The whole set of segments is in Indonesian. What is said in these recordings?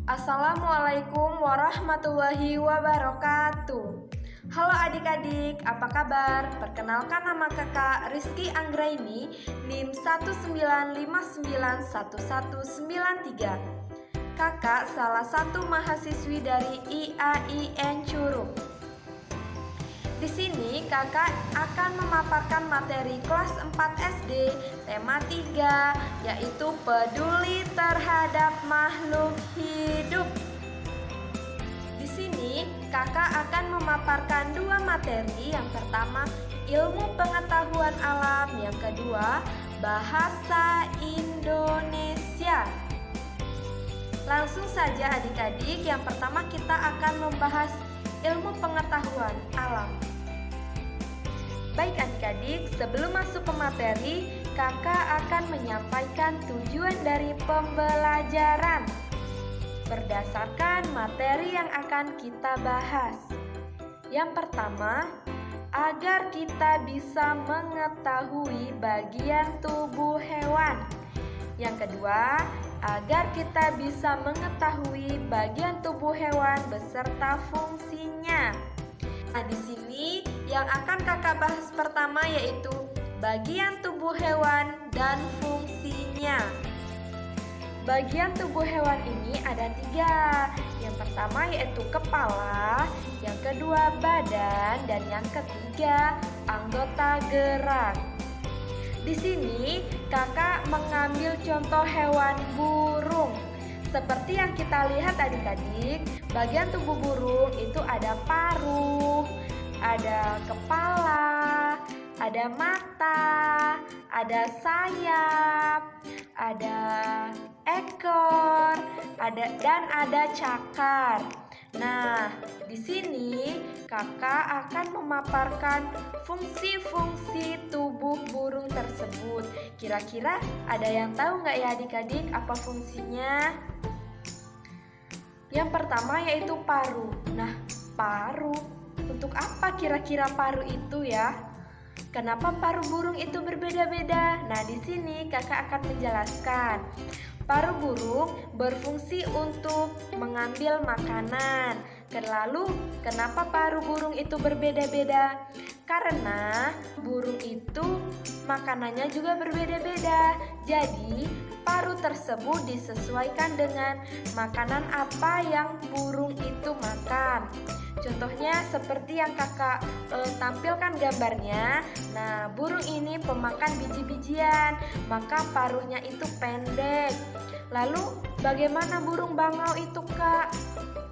Assalamualaikum warahmatullahi wabarakatuh. Halo adik-adik, apa kabar? Perkenalkan, nama kakak Rizky Anggraini, NIM 195911193. Kakak salah satu mahasiswi dari IAIN Curug. Di sini kakak akan memaparkan materi kelas 4 SD tema 3, yaitu peduli terhadap makhluk hidup. Di sini kakak akan memaparkan dua materi. Yang pertama, ilmu pengetahuan alam. Yang kedua, bahasa Indonesia. Langsung saja adik-adik, yang pertama kita akan membahas ilmu pengetahuan alam. Baik adik-adik, sebelum masuk ke materi, kakak akan menyampaikan tujuan dari pembelajaran berdasarkan materi yang akan kita bahas. Yang pertama, agar kita bisa mengetahui bagian tubuh hewan. Yang kedua, agar kita bisa mengetahui bagian tubuh hewan beserta fungsinya. Nah, di sini yang akan kakak bahas pertama yaitu bagian tubuh hewan dan fungsinya. Bagian tubuh hewan ini ada 3. Yang pertama yaitu kepala, yang kedua badan, dan yang ketiga anggota gerak. Di sini kakak mengambil contoh hewan burung. Seperti yang kita lihat adik-adik, bagian tubuh burung itu ada paruh, ada kepala, ada mata, ada sayap, ada ekor, dan ada cakar. Nah, di sini kakak akan memaparkan fungsi-fungsi tubuh burung tersebut. Kira-kira ada yang tahu nggak ya adik-adik apa fungsinya? Yang pertama yaitu paruh. Nah, paruh. Untuk apa kira-kira paruh itu ya? Kenapa paruh burung itu berbeda-beda? Nah, di sini kakak akan menjelaskan. Paruh burung berfungsi untuk mengambil makanan. Lalu, kenapa paruh burung itu berbeda-beda? Karena burung itu makanannya juga berbeda-beda. Jadi, paruh tersebut disesuaikan dengan makanan apa yang burung itu makan. Contohnya seperti yang kakak tampilkan gambarnya. Nah, burung ini pemakan biji-bijian, maka paruhnya itu pendek. Lalu bagaimana burung bangau itu kak?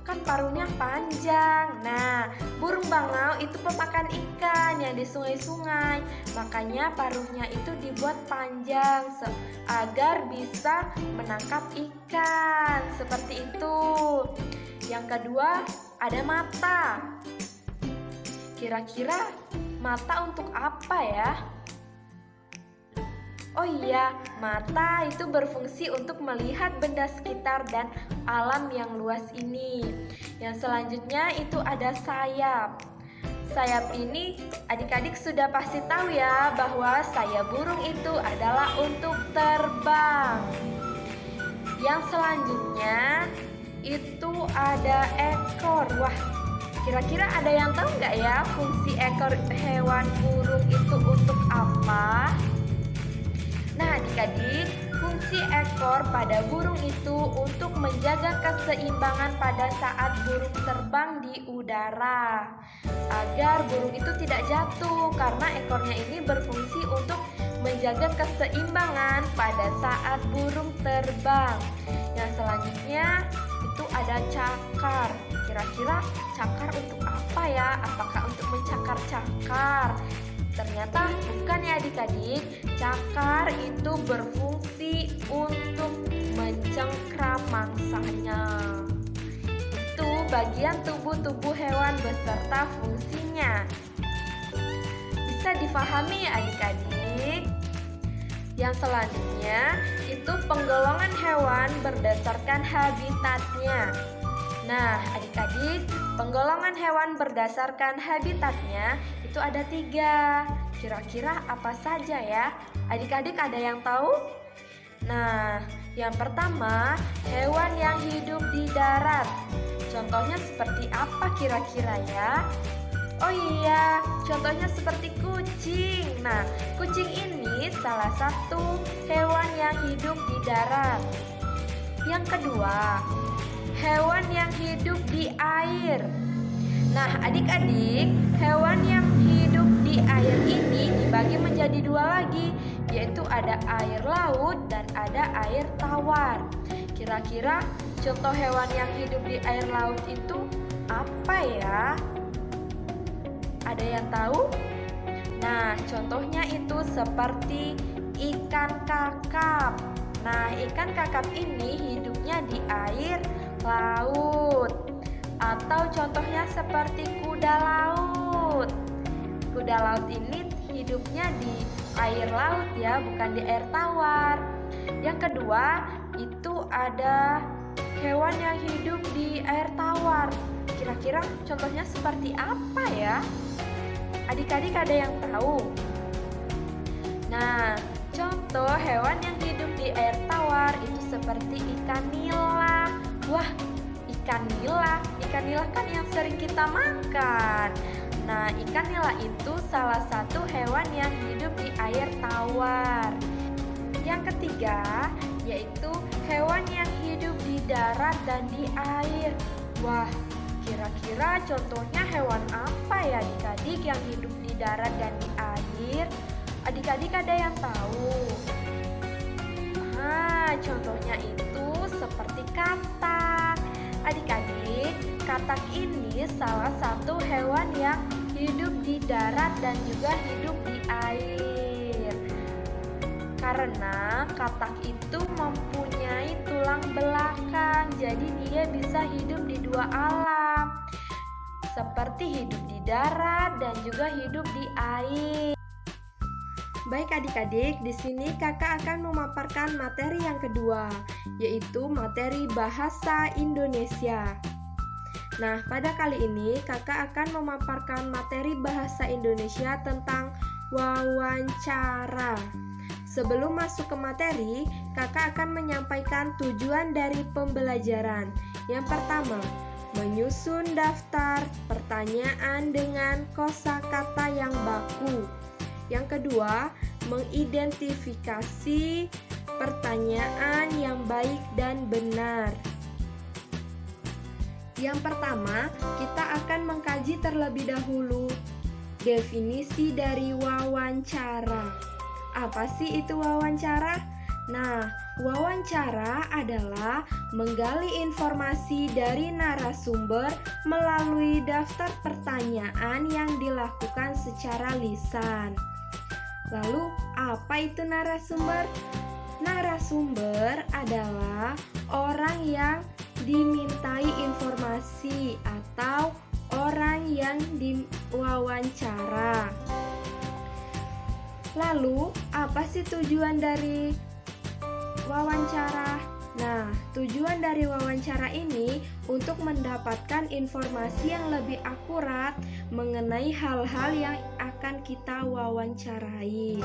Kan paruhnya panjang. Nah, burung bangau itu pemakan ikan yang di sungai-sungai. Makanya paruhnya itu dibuat panjang agar bisa menangkap ikan. Seperti itu. Yang kedua, ada mata. Kira-kira mata untuk apa ya? Oh iya, mata itu berfungsi untuk melihat benda sekitar dan alam yang luas ini. Yang selanjutnya itu ada sayap. Sayap ini adik-adik sudah pasti tahu ya bahwa sayap burung itu adalah untuk terbang. Yang selanjutnya itu ada ekor. Wah, kira-kira ada yang tahu nggak ya fungsi ekor hewan burung itu untuk apa? Nah adik-adik, fungsi ekor pada burung itu untuk menjaga keseimbangan pada saat burung terbang di udara, agar burung itu tidak jatuh, karena ekornya ini berfungsi untuk menjaga keseimbangan pada saat burung terbang. Yang selanjutnya itu ada cakar. Kira-kira cakar untuk apa ya? Apakah untuk mencakar-cakar? Ternyata bukan ya adik-adik. Cakar itu berfungsi untuk mencengkram mangsanya. Itu bagian tubuh hewan beserta fungsinya. Bisa difahami ya adik-adik? Yang selanjutnya itu penggolongan hewan berdasarkan habitatnya. Nah adik-adik, penggolongan hewan berdasarkan habitatnya itu ada 3. Kira-kira apa saja ya? Adik-adik ada yang tahu? Nah, yang pertama, hewan yang hidup di darat. Contohnya seperti apa kira-kira ya? Oh iya, contohnya seperti kucing. Nah, kucing ini salah satu hewan yang hidup di darat. Yang kedua, hewan yang hidup di air. Nah, adik-adik, hewan yang hidup di air ini dibagi menjadi dua lagi, yaitu ada air laut dan ada air tawar. Kira-kira contoh hewan yang hidup di air laut itu apa ya? Ada yang tahu? Nah, contohnya itu seperti ikan kakap. Nah, ikan kakap ini hidupnya di air laut. Atau contohnya seperti kuda laut. Kuda laut ini hidupnya di air laut ya, bukan di air tawar. Yang kedua, itu ada hewan yang hidup di air tawar. Kira-kira contohnya seperti apa ya? Adik-adik ada yang tahu? Nah, contoh hewan yang hidup di air tawar itu seperti ikan nila. Wah, ikan nila kan yang sering kita makan. Nah, ikan nila itu salah satu hewan yang hidup di air tawar. Yang ketiga, yaitu hewan yang hidup di darat dan di air. Wah, kira-kira contohnya hewan apa ya adik-adik yang hidup di darat dan di air? Adik-adik ada yang tahu? Contohnya itu seperti katak. Adik-adik, katak ini salah satu hewan yang hidup di darat dan juga hidup di air. Karena katak itu mempunyai tulang belakang, jadi dia bisa hidup di dua alam, seperti hidup di darat dan juga hidup di air. Baik adik-adik, di sini kakak akan memaparkan materi yang kedua, yaitu materi bahasa Indonesia. Nah, pada kali ini kakak akan memaparkan materi bahasa Indonesia tentang wawancara. Sebelum masuk ke materi, kakak akan menyampaikan tujuan dari pembelajaran. Yang pertama, menyusun daftar pertanyaan dengan kosakata yang baku. Yang kedua, mengidentifikasi pertanyaan yang baik dan benar. Yang pertama, kita akan mengkaji terlebih dahulu definisi dari wawancara. Apa sih itu wawancara? Nah, wawancara adalah menggali informasi dari narasumber melalui daftar pertanyaan yang dilakukan secara lisan. Lalu, apa itu narasumber? Narasumber adalah orang yang dimintai informasi atau orang yang diwawancara. Lalu, apa sih tujuan dari wawancara? Nah, tujuan dari wawancara ini untuk mendapatkan informasi yang lebih akurat mengenai hal-hal yang akan kita wawancarai.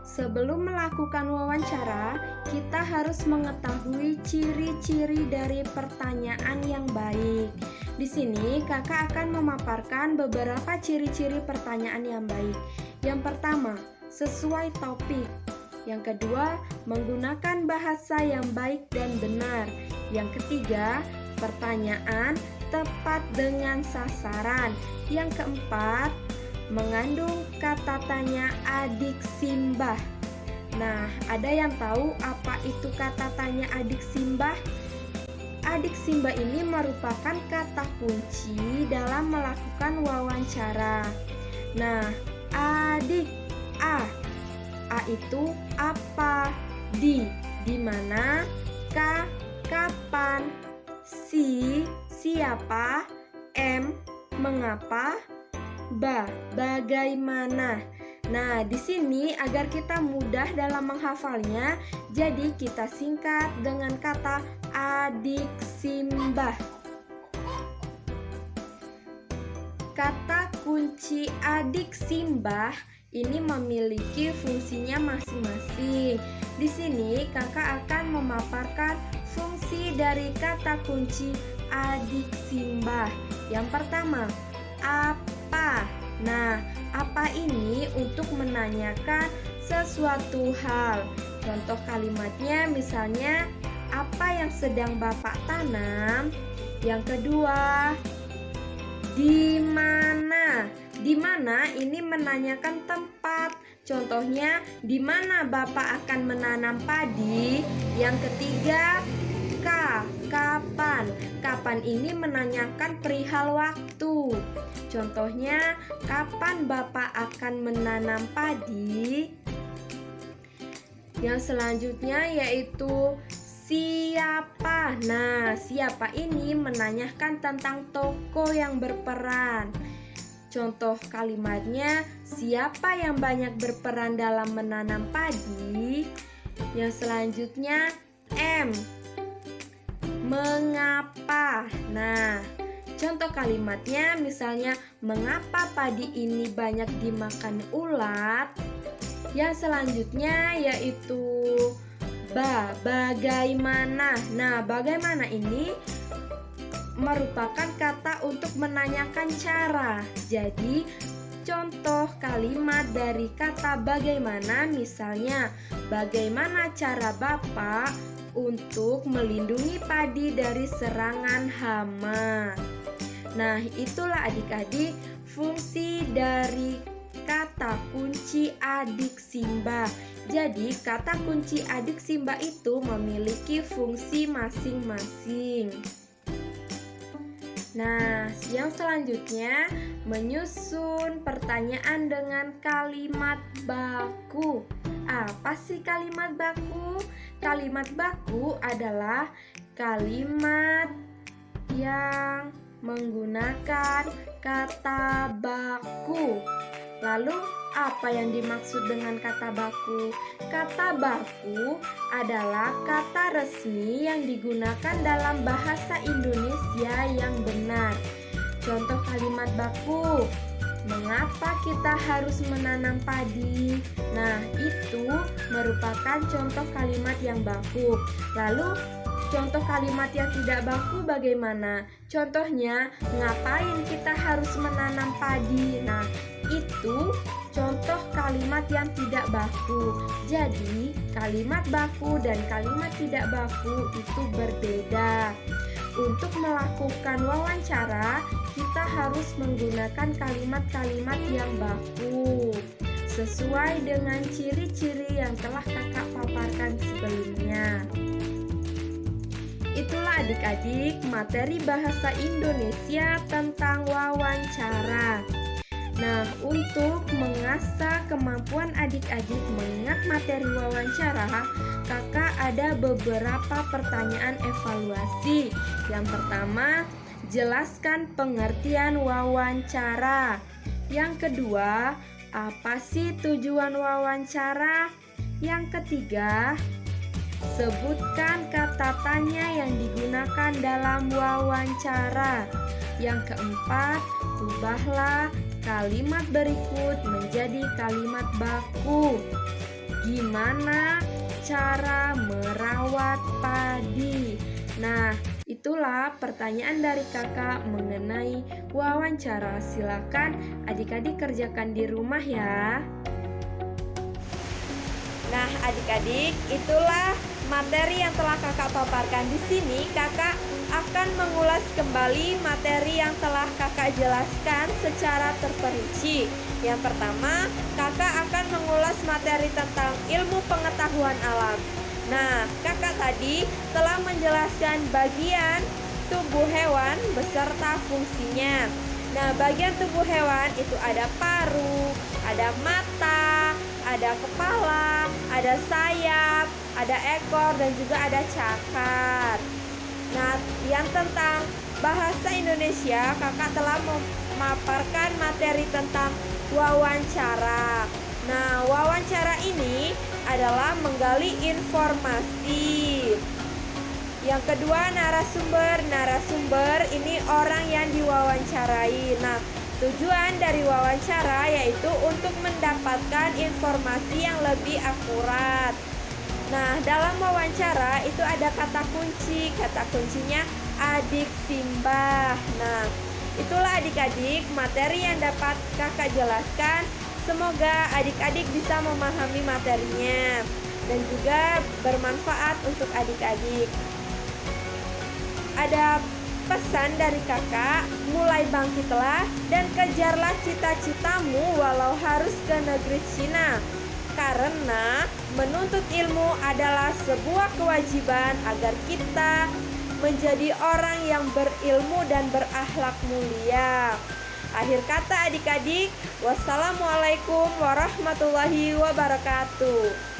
Sebelum melakukan wawancara, kita harus mengetahui ciri-ciri dari pertanyaan yang baik. Di sini, kakak akan memaparkan beberapa ciri-ciri pertanyaan yang baik. Yang pertama, sesuai topik. Yang kedua, menggunakan bahasa yang baik dan benar. Yang ketiga, pertanyaan tepat dengan sasaran. Yang keempat, mengandung kata tanya adik simbah. Nah, ada yang tahu apa itu kata tanya adik simbah? Adik simbah ini merupakan kata kunci dalam melakukan wawancara. Nah, adik, A itu apa, di mana, K kapan, si siapa, M mengapa, bagaimana. Nah, di sini agar kita mudah dalam menghafalnya, jadi kita singkat dengan kata adik simbah. Kata kunci adik simbah ini memiliki fungsinya masing-masing. Di sini kakak akan memaparkan fungsi dari kata kunci adik simbah. Yang pertama, apa? Nah, apa ini untuk menanyakan sesuatu hal. Contoh kalimatnya misalnya, apa yang sedang Bapak tanam? Yang kedua, di mana? Di mana ini menanyakan tempat. Contohnya, di mana Bapak akan menanam padi? Yang ketiga, kapan? Kapan ini menanyakan perihal waktu. Contohnya, kapan Bapak akan menanam padi? Yang selanjutnya yaitu siapa. Nah, siapa ini menanyakan tentang tokoh yang berperan. Contoh kalimatnya, siapa yang banyak berperan dalam menanam padi? Yang selanjutnya, mengapa. Nah, contoh kalimatnya misalnya, mengapa padi ini banyak dimakan ulat? Yang selanjutnya yaitu bagaimana. Nah, bagaimana ini merupakan kata untuk menanyakan cara. Jadi, contoh kalimat dari kata bagaimana misalnya, bagaimana cara Bapak untuk melindungi padi dari serangan hama. Nah, itulah adik-adik fungsi dari kata kunci adik simbah. Jadi, kata kunci adik simbah itu memiliki fungsi masing-masing. Nah, yang selanjutnya menyusun pertanyaan dengan kalimat baku. Apa sih kalimat baku? Kalimat baku adalah kalimat yang menggunakan kata baku. Lalu, apa yang dimaksud dengan kata baku? Kata baku adalah kata resmi yang digunakan dalam bahasa Indonesia yang benar. Contoh kalimat baku, mengapa kita harus menanam padi? Nah, itu merupakan contoh kalimat yang baku. Lalu, contoh kalimat yang tidak baku bagaimana? Contohnya, ngapain kita harus menanam padi? Nah, itu contoh kalimat yang tidak baku. Jadi, kalimat baku dan kalimat tidak baku itu berbeda. Untuk melakukan wawancara, kita harus menggunakan kalimat-kalimat yang baku sesuai dengan ciri-ciri yang telah kakak paparkan sebelumnya. Itulah adik-adik materi bahasa Indonesia tentang wawancara. Nah, untuk mengasah kemampuan adik-adik mengingat materi wawancara, kakak ada beberapa pertanyaan evaluasi. Yang pertama, jelaskan pengertian wawancara. Yang kedua, apa sih tujuan wawancara? Yang ketiga, sebutkan kata tanya yang digunakan dalam wawancara. Yang keempat, ubahlah kalimat berikut menjadi kalimat baku. Gimana cara merawat padi? Nah, itulah pertanyaan dari kakak mengenai wawancara. Silakan adik-adik kerjakan di rumah ya. Nah, adik-adik, itulah materi yang telah kakak paparkan di sini. Kakak akan mengulas kembali materi yang telah kakak jelaskan secara terperinci. Yang pertama, kakak akan mengulas materi tentang ilmu pengetahuan alam. Nah, kakak tadi telah menjelaskan bagian tubuh hewan beserta fungsinya. Nah, bagian tubuh hewan itu ada paru, ada mata, ada kepala, ada sayap, ada ekor, dan juga ada cakar. Nah, yang tentang bahasa Indonesia, kakak telah memaparkan materi tentang wawancara. Nah, wawancara ini adalah menggali informasi. Yang kedua, narasumber. Narasumber ini orang yang diwawancarai. Nah, tujuan dari wawancara yaitu untuk mendapatkan informasi yang lebih akurat. Nah, dalam wawancara itu ada kata kunci. Kata kuncinya adik simbah. Nah, itulah adik-adik materi yang dapat kakak jelaskan. Semoga adik-adik bisa memahami materinya dan juga bermanfaat untuk adik-adik. Ada pesan dari kakak, mulai bangkitlah dan kejarlah cita-citamu walau harus ke negeri Cina. Karena menuntut ilmu adalah sebuah kewajiban agar kita menjadi orang yang berilmu dan berakhlak mulia. Akhir kata adik-adik, wassalamualaikum warahmatullahi wabarakatuh.